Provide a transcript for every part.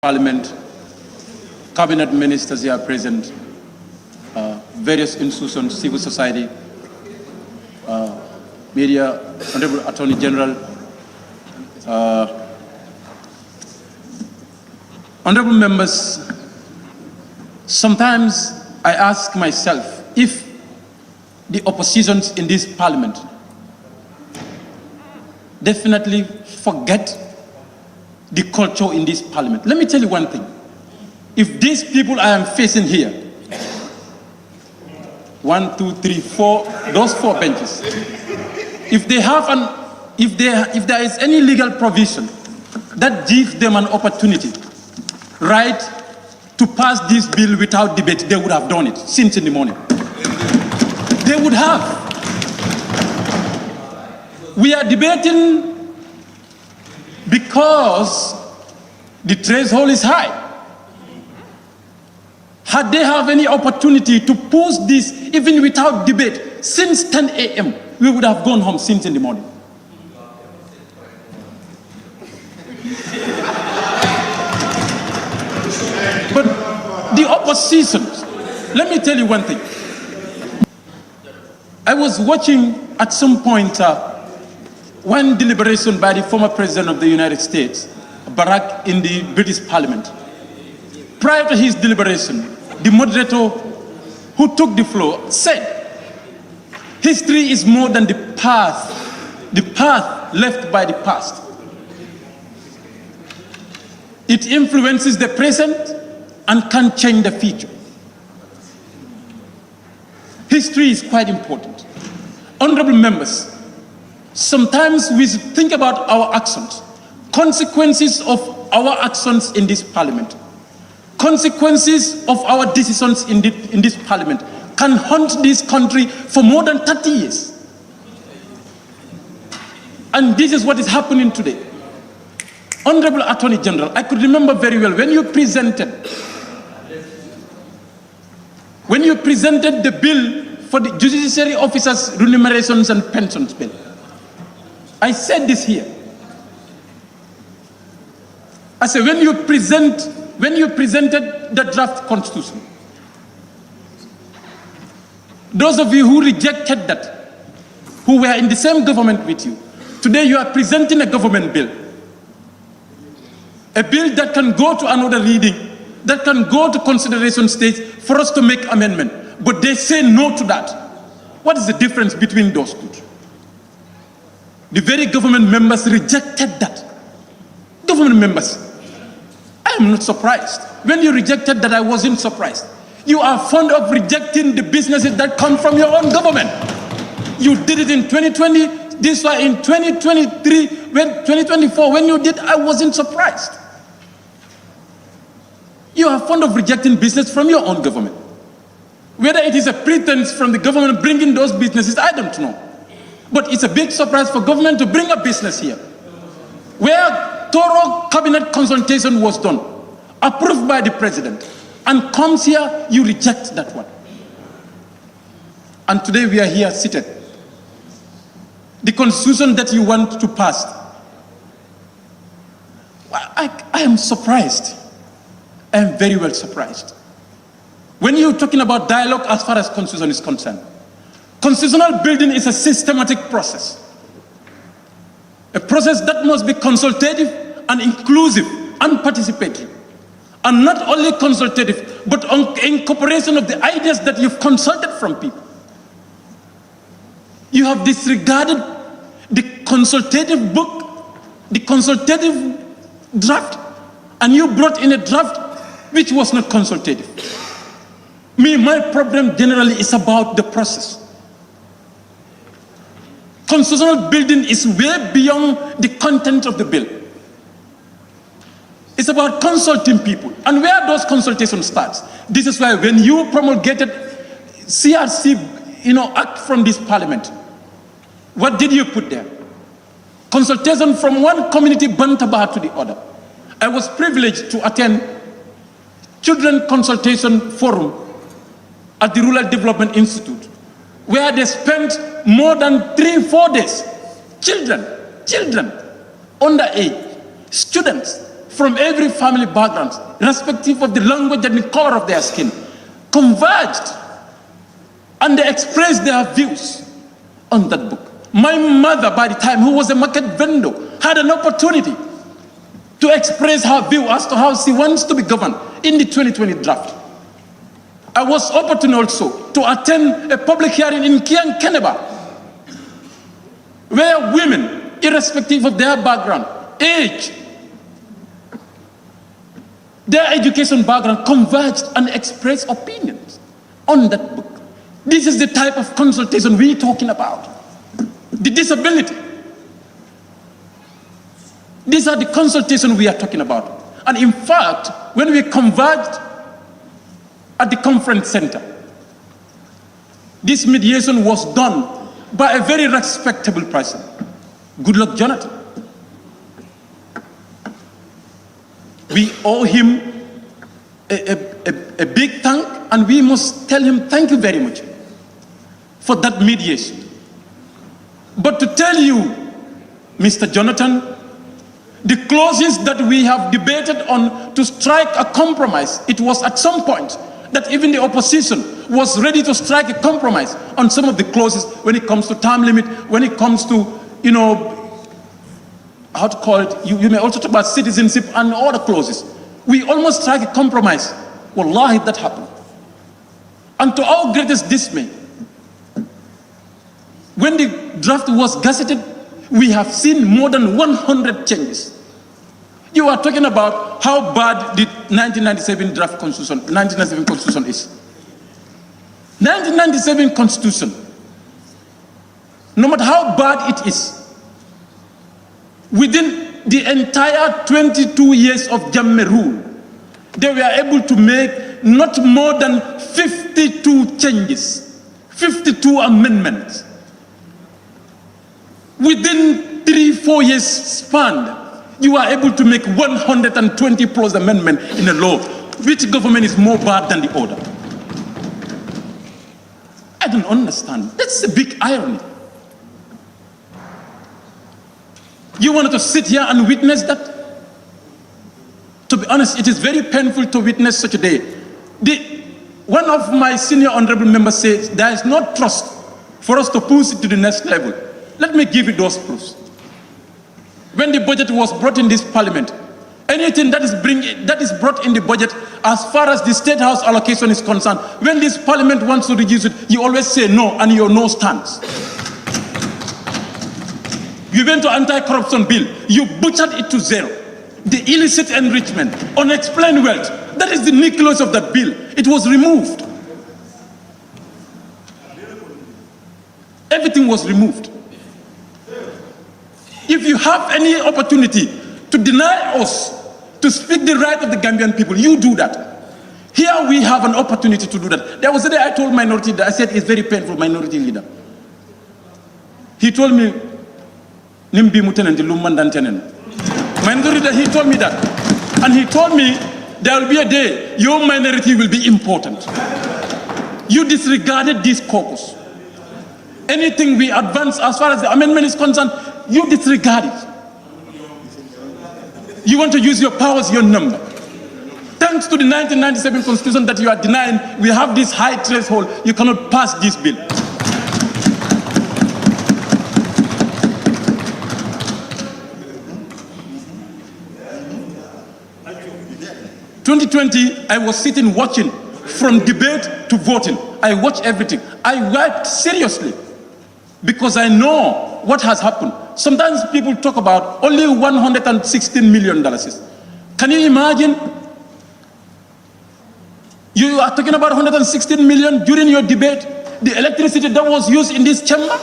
Parliament, cabinet ministers here present, various institutions, civil society, media, Honorable Attorney General, honorable members, sometimes I ask myself if the oppositions in this parliament definitely forget the culture in this parliament. Let me tell you one thing. If these people I am facing here, 1, 2, 3, 4, those 4 benches, if they have if there is any legal provision that gives them an opportunity, right, to pass this bill without debate, they would have done it since in the morning. They would have. We are debating because the threshold is high. Had they have any opportunity to push this even without debate since 10 a.m., we would have gone home since in the morning. But the opposition, let me tell you one thing. I was watching at some point one deliberation by the former president of the United States, Barack, in the British Parliament. Prior to his deliberation, the moderator who took the floor said, history is more than the path left by the past. It influences the present and can change the future. History is quite important. Honorable members, sometimes we think about our actions, consequences of our actions in this parliament, consequences of our decisions in this parliament can haunt this country for more than 30 years. And this is what is happening today. Honorable Attorney General, I could remember very well when you presented the bill for the judiciary officers' remunerations and pensions bill. I said this here. I said, when you presented the draft constitution, those of you who rejected that, who were in the same government with you, today you are presenting a government bill. A bill that can go to another reading, that can go to consideration stage for us to make amendment. But they say no to that. What is the difference between those two? The very government members rejected that. Government members, I am not surprised. When you rejected that, I wasn't surprised. You are fond of rejecting the businesses that come from your own government. You did it in 2020, this was in 2023, 2024, when you did, I wasn't surprised. You are fond of rejecting business from your own government. Whether it is a pretense from the government bringing those businesses, I don't know. But it's a big surprise for government to bring a business here, where thorough cabinet consultation was done, approved by the president, and comes here, you reject that one. And today we are here seated. The constitution that you want to pass, I am surprised. I am very well surprised. When you're talking about dialogue as far as constitution is concerned, constitutional building is a systematic process. A process that must be consultative and inclusive and participatory. And not only consultative, but incorporation of the ideas that you've consulted from people. You have disregarded the consultative book, the consultative draft, and you brought in a draft which was not consultative. My problem generally is about the process. Constitutional building is way beyond the content of the bill. It's about consulting people. And where those consultations starts, this is why when you promulgated CRC, act from this parliament, what did you put there? Consultation from one community Bantaba to the other. I was privileged to attend Children Consultation Forum at the Rural Development Institute, where they spent more than 3-4 days. Children, underage, students, from every family background, irrespective of the language and the color of their skin, converged and they expressed their views on that book. My mother, by the time, who was a market vendor, had an opportunity to express her view as to how she wants to be governed in the 2020 draft. I was opportune also to attend a public hearing in Kiang Keneba, where women, irrespective of their background, age, their education background, converged and expressed opinions on that book. This is the type of consultation we're talking about. The disability. These are the consultation we are talking about. And in fact, when we converged at the conference center, this mediation was done by a very respectable person, Goodluck Jonathan. We owe him a big thank, and we must tell him thank you very much for that mediation. But to tell you, Mr. Jonathan, the clauses that we have debated on to strike a compromise, it was at some point that even the opposition was ready to strike a compromise on some of the clauses when it comes to term limit, when it comes to, you know, how to call it, you may also talk about citizenship and other clauses. We almost strike a compromise. Wallahi, that happened. And to our greatest dismay, when the draft was gazetted, we have seen more than 100 changes. You are talking about how bad the 1997 draft constitution, 1997 constitution is. 1997 constitution, no matter how bad it is, within the entire 22 years of Jammeh rule, they were able to make not more than 52 changes, 52 amendments. Within 3-4 years span, you are able to make 120 plus amendment in a law. Which government is more bad than the other? I don't understand. That's a big irony. You wanted to sit here and witness that? To be honest, it is very painful to witness such a day. One of my senior honorable members says there is no trust for us to push it to the next level. Let me give you those proofs. When the budget was brought in this parliament, anything that is brought in the budget as far as the State House allocation is concerned, when this parliament wants to reduce it, you always say no, and your no stands. You went to anti-corruption bill, you butchered it to zero. The illicit enrichment, unexplained wealth, that is the nucleus of that bill. It was removed. Everything was removed. If you have any opportunity to deny us to speak the right of the Gambian people, you do that. Here we have an opportunity to do that. There was a day I told minority leader, I said it's very painful, minority leader. He told me, Nimbi mutenen di lummandan tenen. Minority leader, he told me that. And he told me there will be a day your minority will be important. You disregarded this caucus. Anything we advance as far as the amendment is concerned, you disregard it. You want to use your powers, your number. Thanks to the 1997 constitution that you are denying, we have this high threshold, you cannot pass this bill. In 2020, I was sitting watching from debate to voting. I watched everything. I worked seriously because I know what has happened. Sometimes people talk about only $116 million. Can you imagine? You are talking about 116 million during your debate, the electricity that was used in this chamber.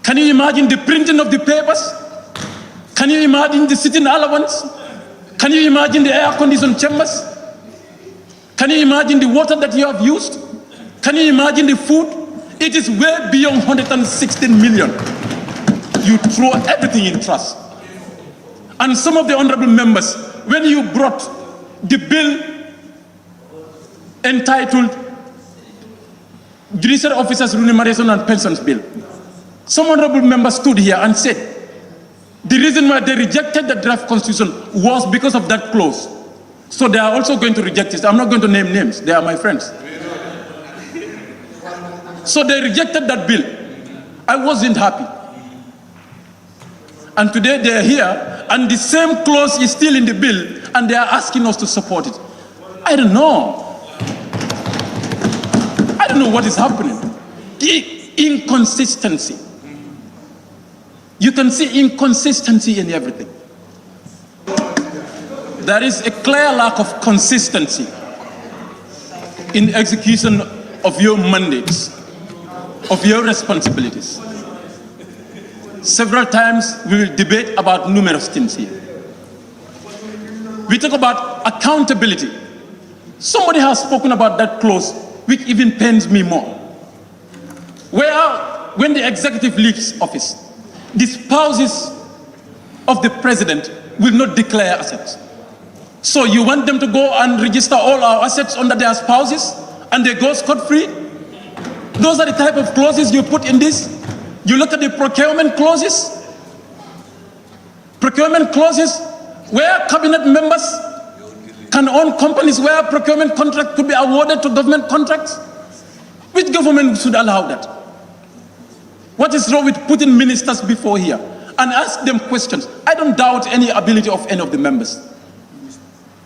Can you imagine the printing of the papers? Can you imagine the sitting allowance? Can you imagine the air-conditioned chambers? Can you imagine the water that you have used? Can you imagine the food? It is way beyond 116 million. You throw everything in trust. And some of the honorable members, when you brought the bill entitled Judicial Officers Remuneration and Pensions Bill, some honorable members stood here and said, The reason why they rejected the draft constitution was because of that clause. So they are also going to reject it. I'm not going to name names. They are my friends. So they rejected that bill. I wasn't happy. And today they are here, and the same clause is still in the bill, and they are asking us to support it. I don't know. I don't know what is happening. Inconsistency. You can see inconsistency in everything. There is a clear lack of consistency in execution of your mandates, of your responsibilities. Several times we will debate about numerous things here. We talk about accountability. Somebody has spoken about that clause, which even pains me more. Where, when the executive leaves office, the spouses of the president will not declare assets. So you want them to go and register all our assets under their spouses and they go scot-free? Those are the type of clauses you put in this. You look at the procurement clauses. Procurement clauses where cabinet members can own companies, where procurement contract could be awarded to government contracts. Which government should allow that? What is wrong with putting ministers before here and ask them questions? I don't doubt any ability of any of the members,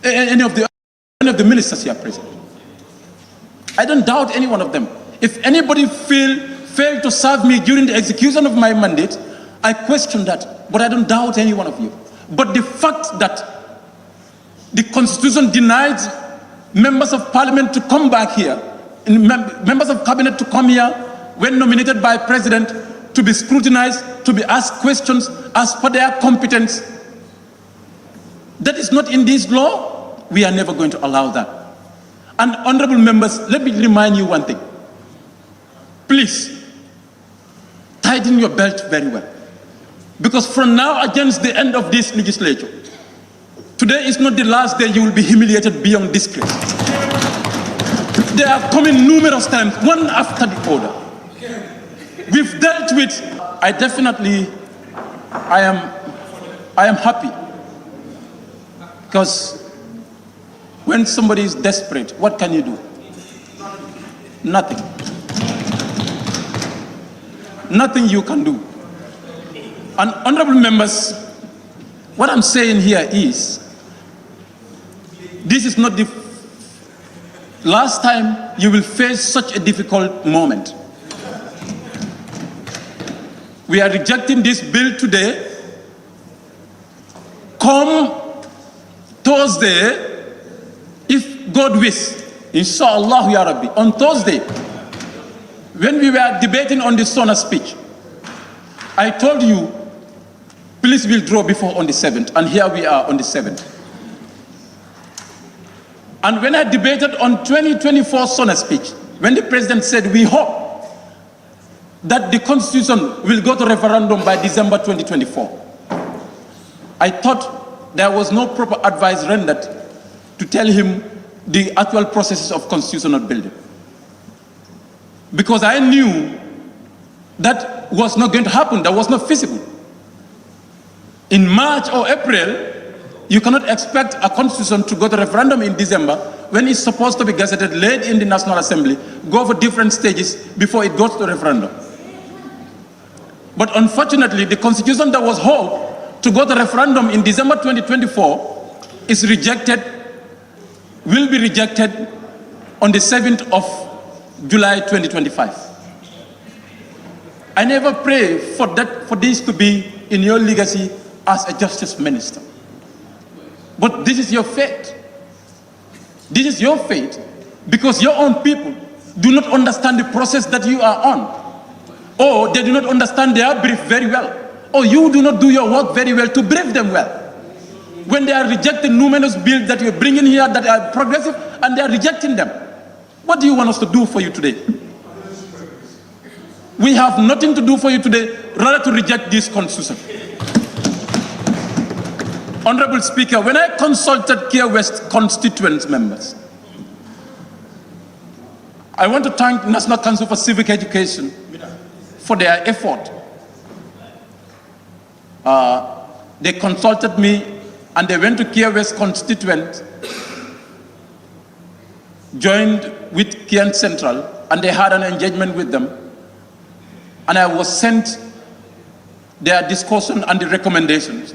any of the ministers here present. I don't doubt any one of them. If anybody failed to serve me during the execution of my mandate, I question that, but I don't doubt any one of you. But the fact that the Constitution denies members of Parliament to come back here, and members of Cabinet to come here when nominated by President, to be scrutinized, to be asked questions as per their competence, that is not in this law. We are never going to allow that. And honorable members, let me remind you one thing. Please, tighten your belt very well. Because from now against the end of this legislature, today is not the last day you will be humiliated beyond disgrace. They are coming numerous times, one after the other. We've dealt with, I am happy. Because when somebody is desperate, what can you do? Nothing. Nothing you can do. And honorable members, what I'm saying here is, this is not the last time you will face such a difficult moment. We are rejecting this bill today. Come Thursday, if God wishes, inshallah ya Rabbi, on Thursday, when we were debating on the Sona speech, I told you, please withdraw before on the 7th, and here we are on the 7th. And when I debated on 2024 Sona speech, when the president said, we hope that the Constitution will go to referendum by December 2024, I thought there was no proper advice rendered to tell him the actual processes of constitutional building. Because I knew that was not going to happen, that was not feasible. In March or April, you cannot expect a constitution to go to referendum in December when it's supposed to be gazetted late in the National Assembly, go for different stages before it goes to referendum. But unfortunately, the constitution that was hoped to go to referendum in December 2024 is rejected, will be rejected on the 7th of July 2025. I never pray for this to be in your legacy as a justice minister. But this is your fate. This is your fate because your own people do not understand the process that you are on. Or they do not understand their brief very well. Or you do not do your work very well to brief them well. When they are rejecting numerous bills that you are bringing here that are progressive and they are rejecting them. What do you want us to do for you today? We have nothing to do for you today, rather to reject this constitution. Honorable Speaker, when I consulted Kia West constituents members, I want to thank National Council for Civic Education for their effort They consulted me and they went to Kia West constituent, joined with Kia Central, and they had an engagement with them. And I was sent their discussion and the recommendations.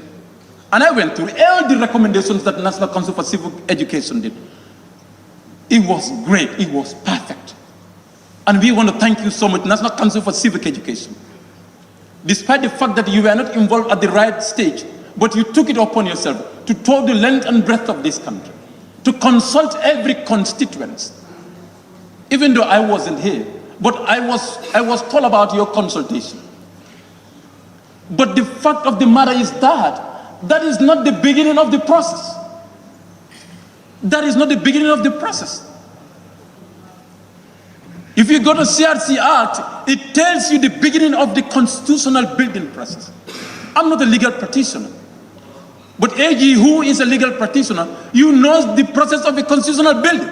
And I went through all the recommendations that National Council for Civic Education did. It was great, it was perfect. And we want to thank you so much, National Council for Civic Education. Despite the fact that you were not involved at the right stage, but you took it upon yourself to tour the length and breadth of this country, to consult every constituent. Even though I wasn't here, but I was told about your consultation. But the fact of the matter is that is not the beginning of the process. That is not the beginning of the process. If you go to CRC Act, it tells you the beginning of the constitutional building process. I'm not a legal practitioner. But AG, who is a legal practitioner, you know the process of a constitutional building.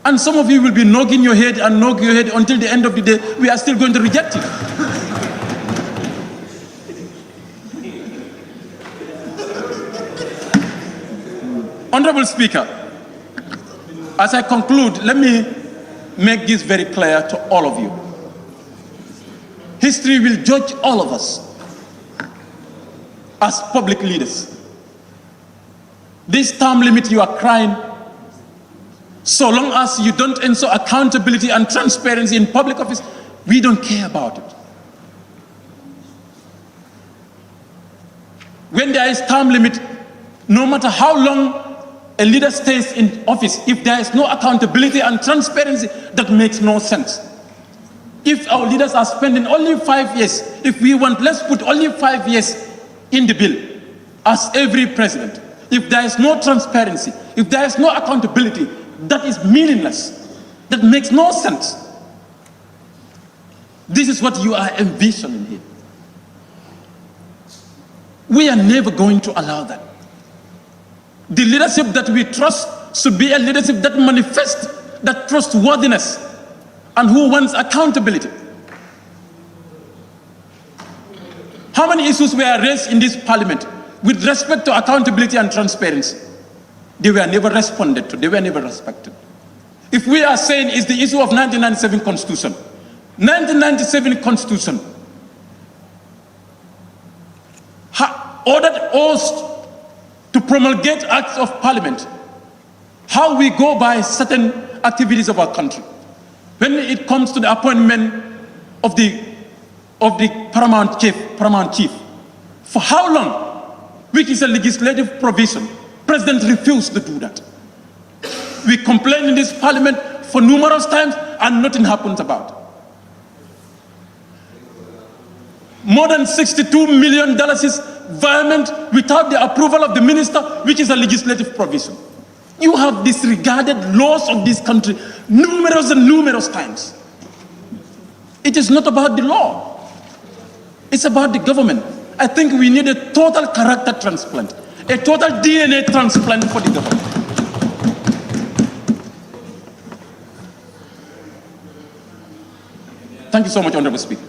And some of you will be knocking your head and knocking your head until the end of the day, we are still going to reject it. Honorable Speaker, as I conclude, let me make this very clear to all of you. History will judge all of us as public leaders. This term limit you are crying, so long as you don't ensure accountability and transparency in public office, we don't care about it. When there is term limit, no matter how long a leader stays in office, if there is no accountability and transparency, that makes no sense. If our leaders are spending only 5 years, if we want, let's put only 5 years in the bill, as every president. If there is no transparency, if there is no accountability, that is meaningless. That makes no sense. This is what you are envisioning here. We are never going to allow that. The leadership that we trust should be a leadership that manifests that trustworthiness and who wants accountability. How many issues were raised in this parliament with respect to accountability and transparency? They were never responded to, they were never respected. If we are saying it's the issue of 1997 Constitution, 1997 Constitution ordered us to promulgate acts of parliament, how we go by certain activities of our country. When it comes to the appointment of the paramount chief, for how long, which is a legislative provision, President refused to do that. We complained in this parliament for numerous times and nothing happens about it. More than $62 million is environment without the approval of the minister, which is a legislative provision. You have disregarded laws of this country numerous and numerous times. It is not about the law. It's about the government. I think we need a total character transplant, a total DNA transplant for the government. Thank you so much, Honorable Speaker.